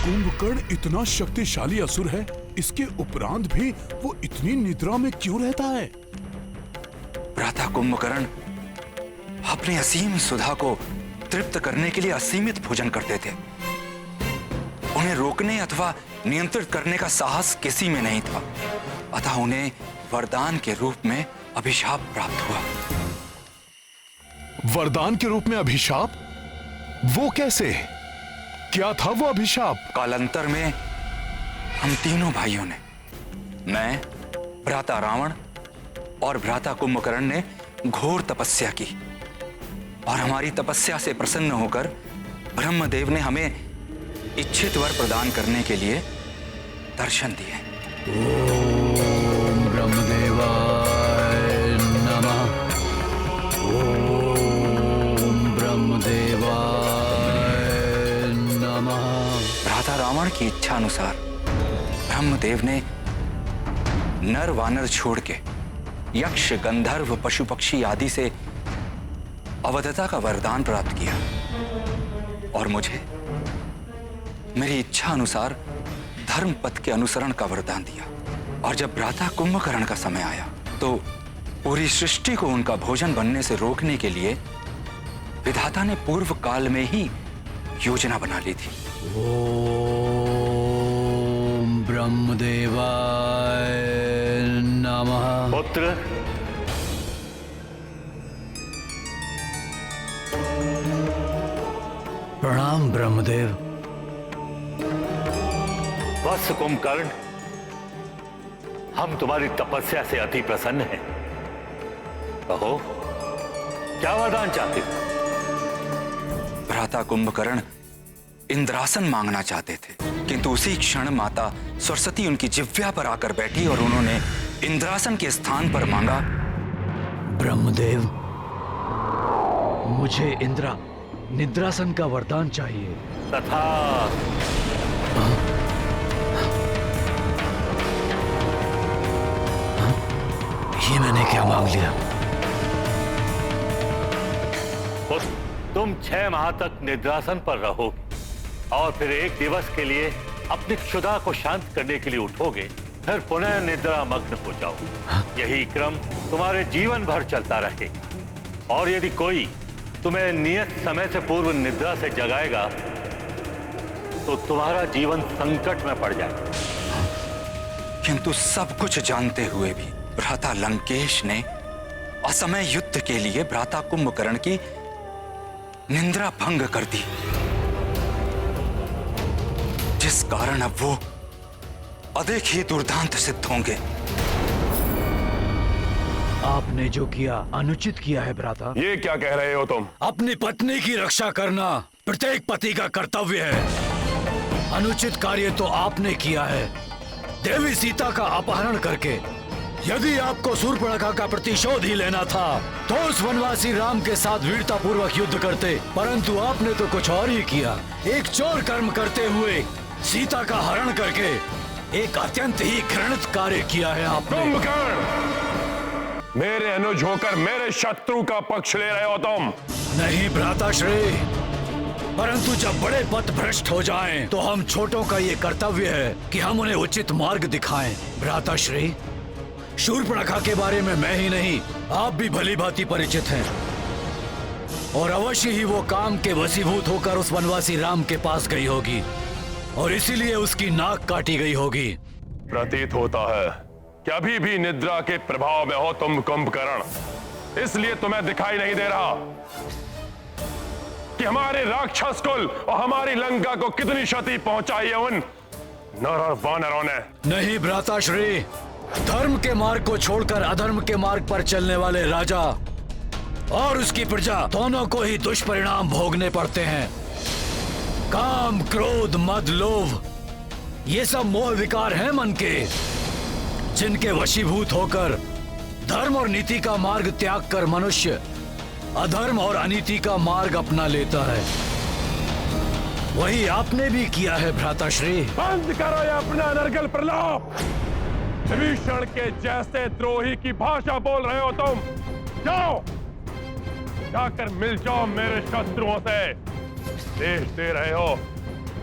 कुंभकर्ण इतना शक्तिशाली असुर है, इसके उपरांत भी वो इतनी निद्रा में क्यों रहता है? भ्राता कुंभकर्ण अपनी असीम सुधा को तृप्त करने के लिए असीमित भोजन करते थे। उन्हें रोकने अथवा नियंत्रित करने का साहस किसी में नहीं था, अतः उन्हें वरदान के रूप में अभिशाप प्राप्त हुआ। वरदान के रूप में अभिशाप? वो कैसे? क्या था वो अभिशाप? कालांतर में हम तीनों भाइयों ने, मैं, भ्राता रावण और भ्राता कुंभकर्ण ने घोर तपस्या की और हमारी तपस्या से प्रसन्न होकर ब्रह्मदेव ने हमें इच्छित वर प्रदान करने के लिए दर्शन दिए। ओम ब्रह्मदेवाय नमः। ओम ब्रह्मदेवाय नमः। भ्राता रावण की इच्छा अनुसार ब्रह्मदेव ने नर वानर छोड़ के यक्ष गंधर्व पशु पक्षी आदि से अवधता का वरदान प्राप्त किया और मुझे मेरी इच्छा अनुसार धर्म पथ के अनुसरण का वरदान दिया। और जब भ्राता कुंभकर्ण का समय आया तो पूरी सृष्टि को उनका भोजन बनने से रोकने के लिए विधाता ने पूर्व काल में ही योजना बना ली थी। ओम ब्रह्मदेवाय नमः। पुत्र, प्रणाम ब्रह्मदेव। वत्स कुंभकर्ण, हम तुम्हारी तपस्या से अति प्रसन्न हैं। कहो, क्या वरदान चाहते हो? भ्राता कुंभकर्ण इंद्रासन मांगना चाहते थे, किंतु उसी क्षण माता सरस्वती उनकी जिह्वा पर आकर बैठी और उन्होंने इंद्रासन के स्थान पर मांगा। ब्रह्मदेव, मुझे निद्रासन का वरदान चाहिए। तथा ये मैंने क्या मांग लिया? तुम 6 माह तक निद्रासन पर रहोगे और फिर एक दिवस के लिए अपनी क्षुधा को शांत करने के लिए उठोगे फिर पुनः निद्रा मग्न हो जाओ। यही क्रम तुम्हारे जीवन भर चलता रहे। और यदि कोई तुम्हें नियत समय से पूर्व निद्रा से जगाएगा तो तुम्हारा जीवन संकट में पड़ जाएगा। किंतु सब कुछ जानते हुए भी भ्राता लंकेश ने असमय युद्ध के लिए भ्राता कुंभकर्ण की निंद्रा भंग कर दी, जिस कारण अब वो अधिक ही दुर्दांत सिद्ध होंगे। आपने जो किया अनुचित किया है भ्राता। ये क्या कह रहे हो तुम? अपनी पत्नी की रक्षा करना प्रत्येक पति का कर्तव्य है। अनुचित कार्य तो आपने किया है, देवी सीता का अपहरण करके। यदि आपको शूर्पणखा का प्रतिशोध ही लेना था तो उस वनवासी राम के साथ वीरता पूर्वक युद्ध करते, परंतु आपने तो कुछ और ही किया। एक चोर कर्म करते हुए सीता का हरण करके एक अत्यंत ही घृणित कार्य किया है आपने। कुंभकर्ण, मेरे अनुज होकर मेरे शत्रु का पक्ष ले रहे हो तुम? नहीं भ्राताश्री, परंतु जब बड़े पथ भ्रष्ट हो जाएं, तो हम छोटों का ये कर्तव्य है कि हम उन्हें उचित मार्ग दिखाएं। भ्राताश्री, शूर्पणखा के बारे में मैं ही नहीं, आप भी भली भांति परिचित हैं, और अवश्य ही वो काम के वशीभूत होकर उस वनवासी राम के पास गई होगी और इसीलिए उसकी नाक काटी गई होगी। प्रतीत होता है कि अभी भी निद्रा के प्रभाव में हो तुम कुंभकर्ण, इसलिए तुम्हें दिखाई नहीं दे रहा कि हमारे राक्षस कुल और हमारी लंका को कितनी क्षति पहुंचाई है उन नर और वानरों ने। नहीं भ्राताश्री, धर्म के मार्ग को छोड़कर अधर्म के मार्ग पर चलने वाले राजा और उसकी प्रजा दोनों को ही दुष्परिणाम भोगने पड़ते हैं। काम, क्रोध, मद, लोभ, ये सब मोह विकार हैं मन के, जिनके वशीभूत होकर धर्म और नीति का मार्ग त्याग कर मनुष्य अधर्म और अनीति का मार्ग अपना लेता है। वही आपने भी किया है भ्राताश्री। बंद करो ये अपना नरगल प्रलाप। विभीषण के जैसे द्रोही की भाषा बोल रहे हो तुम। जाओ, जाकर मिल जाओ मेरे शत्रुओं से। देश दे रहे हो,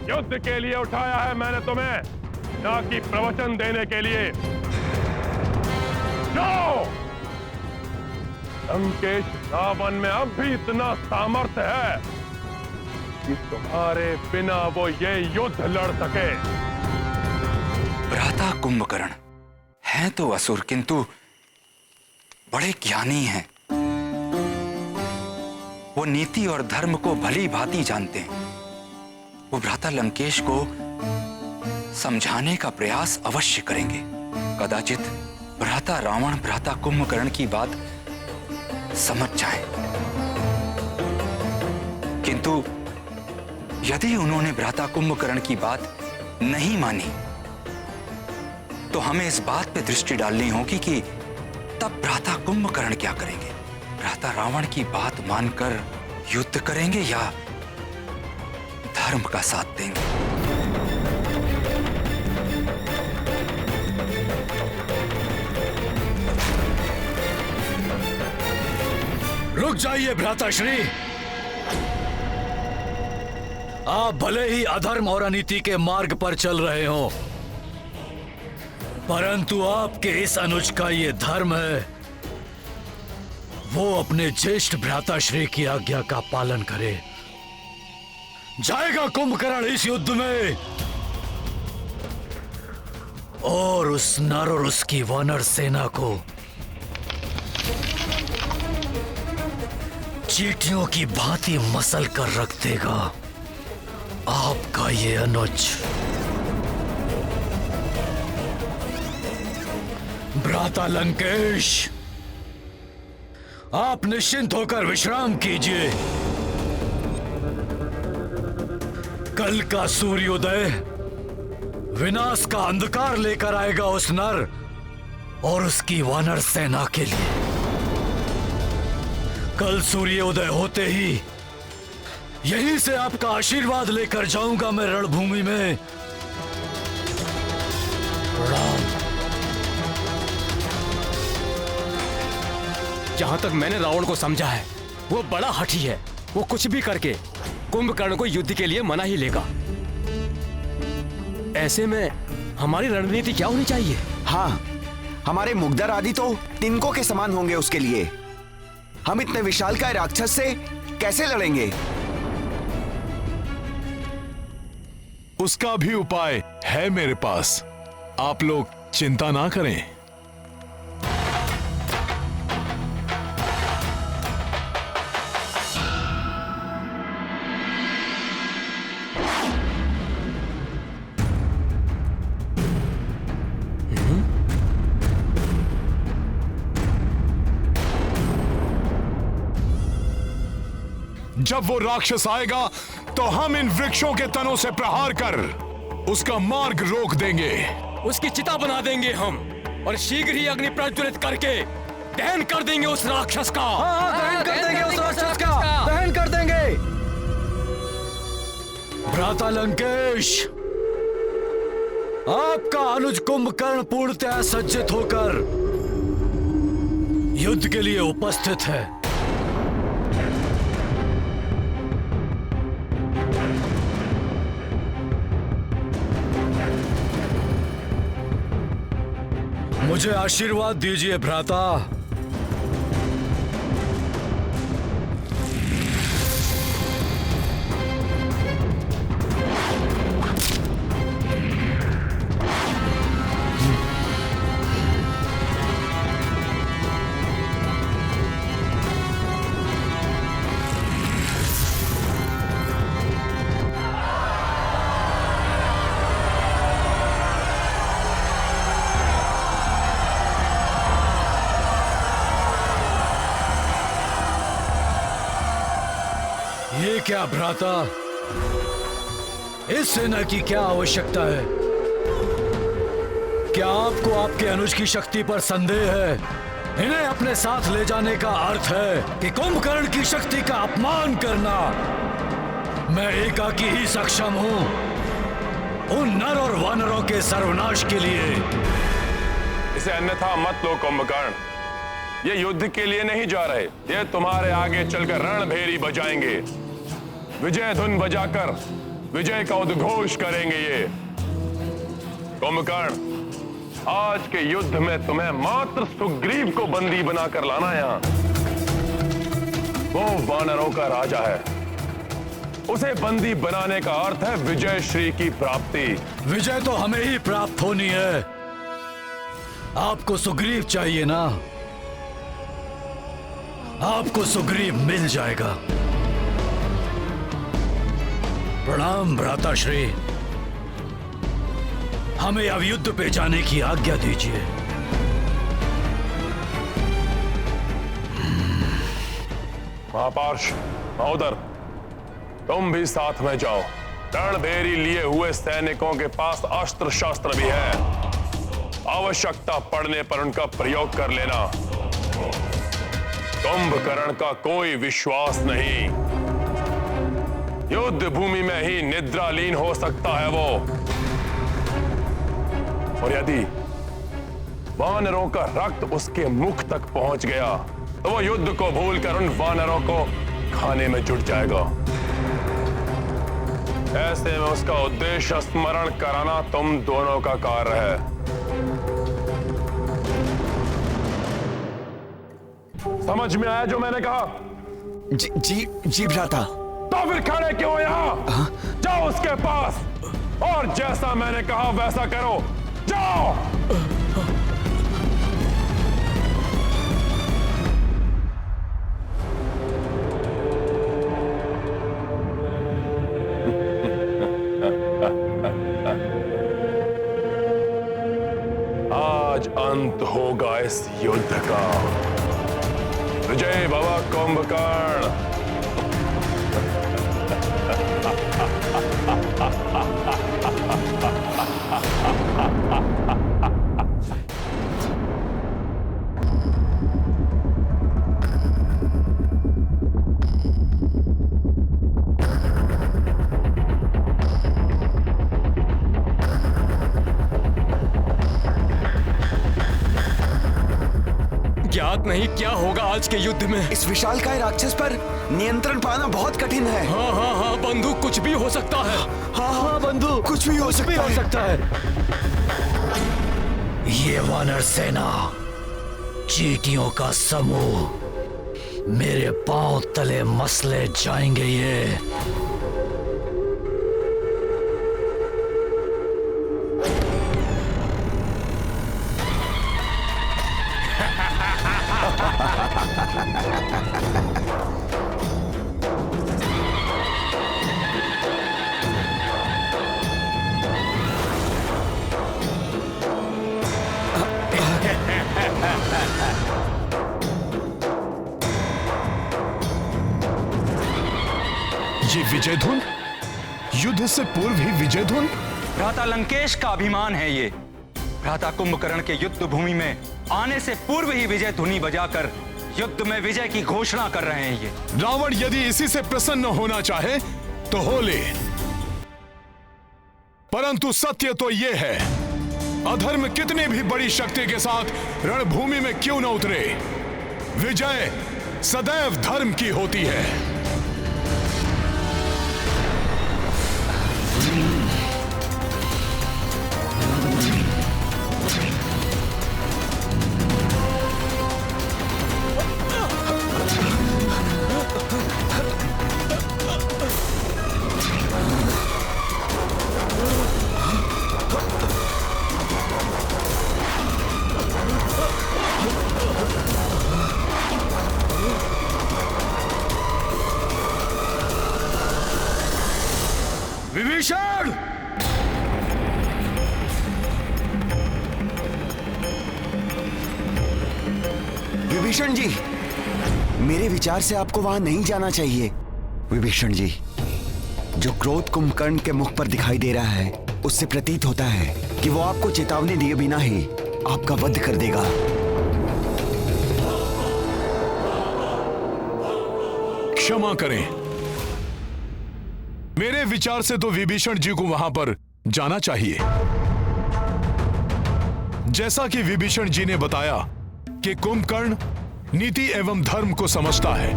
युद्ध के लिए उठाया है मैंने तुम्हें, ना कि प्रवचन देने के लिए। जाओ। लंकेश रावण में अब भी इतना सामर्थ्य है कि तुम्हारे बिना वो ये युद्ध लड़ सके। भ्राता कुंभकर्ण हैं तो असुर, किंतु बड़े ज्ञानी हैं। वो नीति और धर्म को भली भांति जानते हैं। वो भ्राता लंकेश को समझाने का प्रयास अवश्य करेंगे। कदाचित भ्राता रावण भ्राता कुंभकर्ण की बात समझ जाए, किंतु यदि उन्होंने भ्राता कुंभकर्ण की बात नहीं मानी तो हमें इस बात पे दृष्टि डालनी होगी कि तब भ्राता कुंभकर्ण क्या करेंगे। भ्राता रावण की बात मानकर युद्ध करेंगे या धर्म का साथ देंगे। रुक जाइए भ्राताश्री, आप भले ही अधर्म और अनीति के मार्ग पर चल रहे हो, परंतु आपके इस अनुज का ये धर्म है वो अपने ज्येष्ठ भ्राताश्री की आज्ञा का पालन करे। जाएगा कुंभकर्ण इस युद्ध में और उस नर और उसकी वानर सेना को चींटियों की भांति मसल कर रख देगा आपका ये अनुज। भ्राता लंकेश, आप निश्चिंत होकर विश्राम कीजिए। कल का सूर्योदय विनाश का अंधकार लेकर आएगा उस नर और उसकी वानर सेना के लिए। कल सूर्योदय होते ही यहीं से आपका आशीर्वाद लेकर जाऊंगा मैं रणभूमि में। राम। जहां तक मैंने रावण को समझा है वो बड़ा हठी है। वो कुछ भी करके कुंभकर्ण को युद्ध के लिए मना ही लेगा। ऐसे में हमारी रणनीति क्या होनी चाहिए? हाँ, हमारे मुग्धर आदि तो तिनकों के समान होंगे उसके लिए। हम इतने विशालकाय राक्षस से कैसे लड़ेंगे? उसका भी उपाय है मेरे पास। आप लोग चिंता ना करें। जब वो राक्षस आएगा तो हम इन वृक्षों के तनों से प्रहार कर उसका मार्ग रोक देंगे। उसकी चिता बना देंगे हम और शीघ्र ही अग्नि प्रज्वलित करके दहन कर देंगे उस राक्षस का। दहन कर देंगे उस राक्षस का, दहन कर देंगे। भ्राता लंकेश, आपका अनुज कुंभकर्ण पूर्णतः सज्जित होकर युद्ध के लिए उपस्थित है। मुझे आशीर्वाद दीजिए भ्राता। ये क्या भ्राता, इस सेना की क्या आवश्यकता है? क्या आपको आपके अनुज की शक्ति पर संदेह है? इन्हें अपने साथ ले जाने का अर्थ है कि कुंभकर्ण की शक्ति का अपमान करना। मैं एकाकी ही सक्षम हूं उन नर और वानरों के सर्वनाश के लिए। इसे अन्यथा मत लो कुंभकर्ण, ये युद्ध के लिए नहीं जा रहे। ये तुम्हारे आगे चलकर रणभेरी बजाएंगे, विजय धुन बजाकर विजय का उद्घोष करेंगे। ये कुंभकर्ण, आज के युद्ध में तुम्हें मात्र सुग्रीव को बंदी बनाकर लाना है। यहां वो वानरों का राजा है, उसे बंदी बनाने का अर्थ है विजय श्री की प्राप्ति। विजय तो हमें ही प्राप्त होनी है, आपको सुग्रीव चाहिए ना? आपको सुग्रीव मिल जाएगा। प्रणाम भ्राताश्री, हमें अब युद्ध पे जाने की आज्ञा दीजिए। महापार्श महोदर, तुम भी साथ में जाओ। रणभेरी लिए हुए सैनिकों के पास अस्त्र शस्त्र भी है, आवश्यकता पड़ने पर उनका प्रयोग कर लेना। कुंभकर्ण का कोई विश्वास नहीं, युद्ध भूमि में ही निद्रालीन हो सकता है वो। और यदि वानरों का रक्त उसके मुख तक पहुंच गया तो वो युद्ध को भूलकर उन वानरों को खाने में जुट जाएगा। ऐसे में उसका उद्देश्य स्मरण कराना तुम दोनों का कार्य है। समझ में आया जो मैंने कहा? जी भ्राता। तो फिर खड़े क्यों यहां? जाओ उसके पास और जैसा मैंने कहा वैसा करो। जाओ। आज अंत होगा इस युद्ध का। विजय भव कुंभकर्ण। ज्ञात नहीं क्या होगा आज के युद्ध में। इस विशालकाय राक्षस पर नियंत्रण पाना बहुत कठिन है। हाँ बंधु, कुछ भी हो सकता है। हाँ बंधु, कुछ भी हो सकता है। ये वानर सेना, चींटियों का समूह, मेरे पांव तले मसले जाएंगे ये। ये विजय धुन, युद्ध से पूर्व ही विजय धुन। भ्राता लंकेश का अभिमान है ये। भ्राता कुंभकर्ण के युद्ध भूमि में आने से पूर्व ही विजय धुनी बजाकर युद्ध में विजय की घोषणा कर रहे हैं ये। रावण यदि इसी से प्रसन्न होना चाहे तो हो ले, परंतु सत्य तो यह है, अधर्म कितनी भी बड़ी शक्ति के साथ रणभूमि में क्यों न उतरे, विजय सदैव धर्म की होती है। विभीषण! विभीषण जी, मेरे विचार से आपको वहां नहीं जाना चाहिए। विभीषण जी, जो क्रोध कुंभकर्ण के मुख पर दिखाई दे रहा है, उससे प्रतीत होता है कि वो आपको चेतावनी दिए बिना ही आपका वध कर देगा। क्षमा करें, मेरे विचार से तो विभीषण जी को वहां पर जाना चाहिए। जैसा कि विभीषण जी ने बताया कि कुंभकर्ण नीति एवं धर्म को समझता है,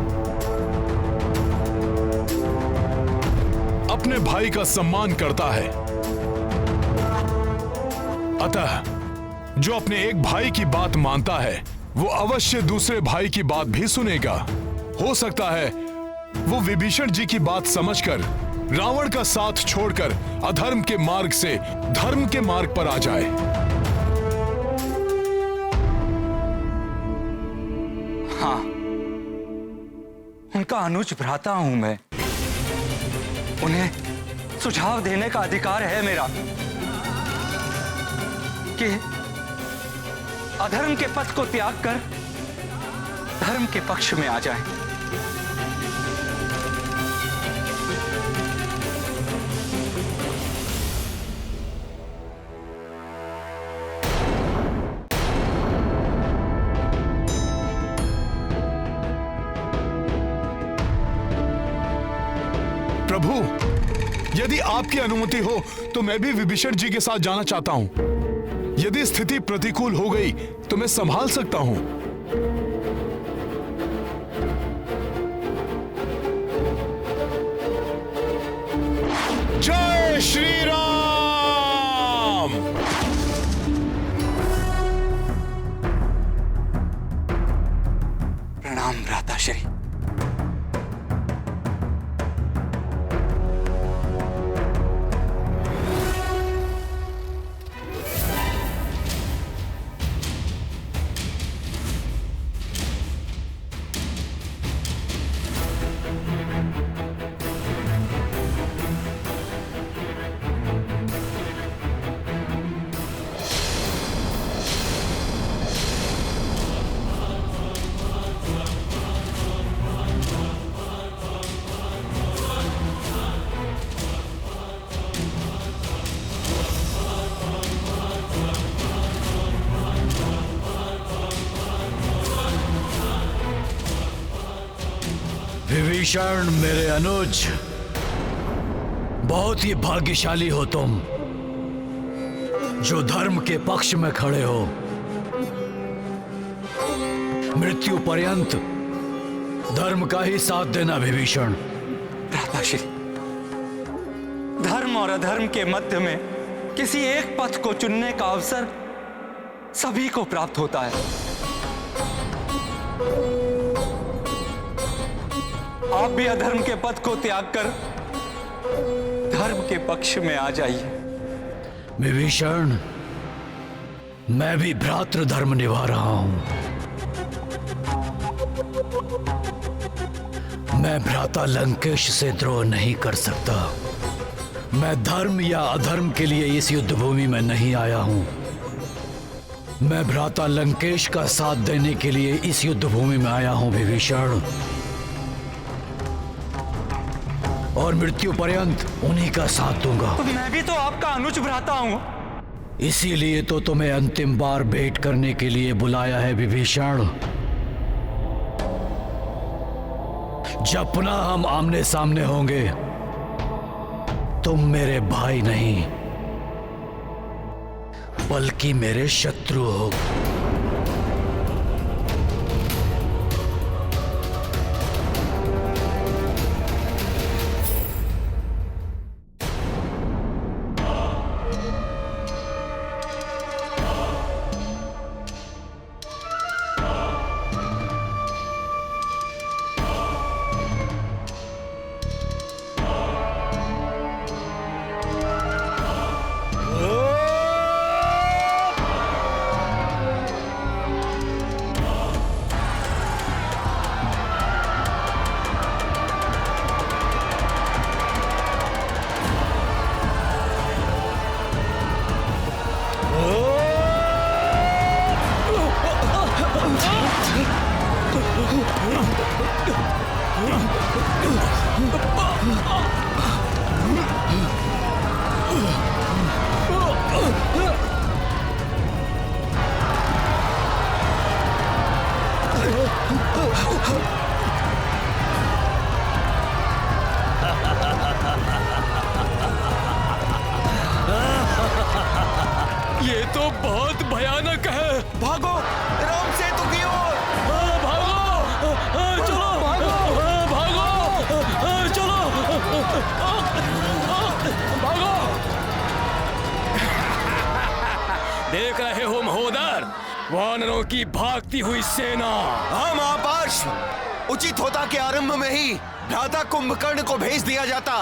अपने भाई का सम्मान करता है, अतः जो अपने एक भाई की बात मानता है वो अवश्य दूसरे भाई की बात भी सुनेगा। हो सकता है वो विभीषण जी की बात समझकर रावण का साथ छोड़कर अधर्म के मार्ग से धर्म के मार्ग पर आ जाए। हाँ, उनका अनुज भ्राता हूं मैं, उन्हें सुझाव देने का अधिकार है मेरा कि अधर्म के पथ को त्याग कर धर्म के पक्ष में आ जाए। प्रभु, यदि आपकी अनुमति हो तो मैं भी विभीषण जी के साथ जाना चाहता हूं। यदि स्थिति प्रतिकूल हो गई तो मैं संभाल सकता हूं। जय श्री राम। प्रणाम भ्राताश्री। विभीषण मेरे अनुज, बहुत ही भाग्यशाली हो तुम जो धर्म के पक्ष में खड़े हो। मृत्यु पर्यंत धर्म का ही साथ देना विभीषण। भ्राताश्री, धर्म और अधर्म के मध्य में किसी एक पथ को चुनने का अवसर सभी को प्राप्त होता है। आप भी अधर्म के पथ को त्याग कर धर्म के पक्ष में आ जाइए। विभीषण, मैं भी भ्रातृ धर्म निभा रहा हूं। मैं भ्राता लंकेश से द्रोह नहीं कर सकता। मैं धर्म या अधर्म के लिए इस युद्ध भूमि में नहीं आया हूं। मैं भ्राता लंकेश का साथ देने के लिए इस युद्ध भूमि में आया हूं विभीषण, और मृत्यु पर्यंत उन्हीं का साथ दूंगा। तो मैं भी तो आपका अनुज भ्राता हूं। इसीलिए तो तुम्हें अंतिम बार भेंट करने के लिए बुलाया है विभीषण। जब पुनः हम आमने सामने होंगे, तुम मेरे भाई नहीं बल्कि मेरे शत्रु हो। ये तो बहुत भयानक है। भागो राम सेतु की ओर। भागो, चलो, भागो, चलो, भागो। देख रहे हो महोदर, वानरों की भागती हुई सेना। हाँ महापार्श, उचित होता कि आरंभ में ही भ्राता कुंभकर्ण को भेज दिया जाता।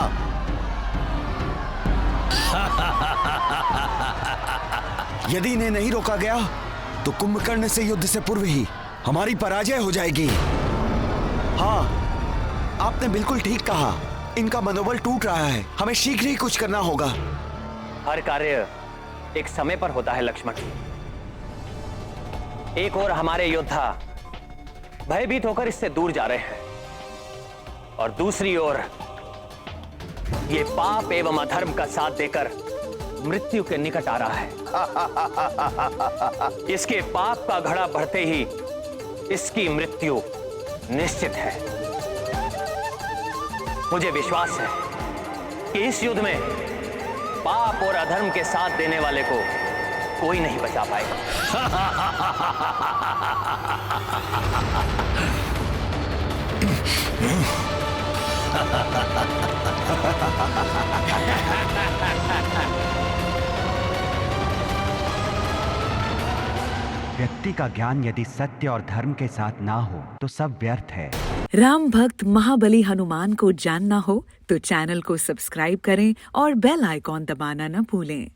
यदि इन्हें नहीं रोका गया तो कुंभकर्ण से युद्ध से पूर्व ही हमारी पराजय हो जाएगी। हाँ, आपने बिल्कुल ठीक कहा। इनका मनोबल टूट रहा है। हमें शीघ्र ही कुछ करना होगा। हर कार्य एक समय पर होता है लक्ष्मण। एक ओर हमारे योद्धा भयभीत होकर इससे दूर जा रहे हैं, और दूसरी ओर ये पाप एवं अधर्म का साथ देकर मृत्यु के निकट आ रहा है। इसके पाप का घड़ा बढ़ते ही इसकी मृत्यु निश्चित है। मुझे विश्वास है कि इस युद्ध में पाप और अधर्म के साथ देने वाले को कोई नहीं बचा पाएगा। व्यक्ति का ज्ञान यदि सत्य और धर्म के साथ ना हो तो सब व्यर्थ है। राम भक्त महाबली हनुमान को जानना हो तो चैनल को सब्सक्राइब करें और बेल आइकॉन दबाना न भूलें।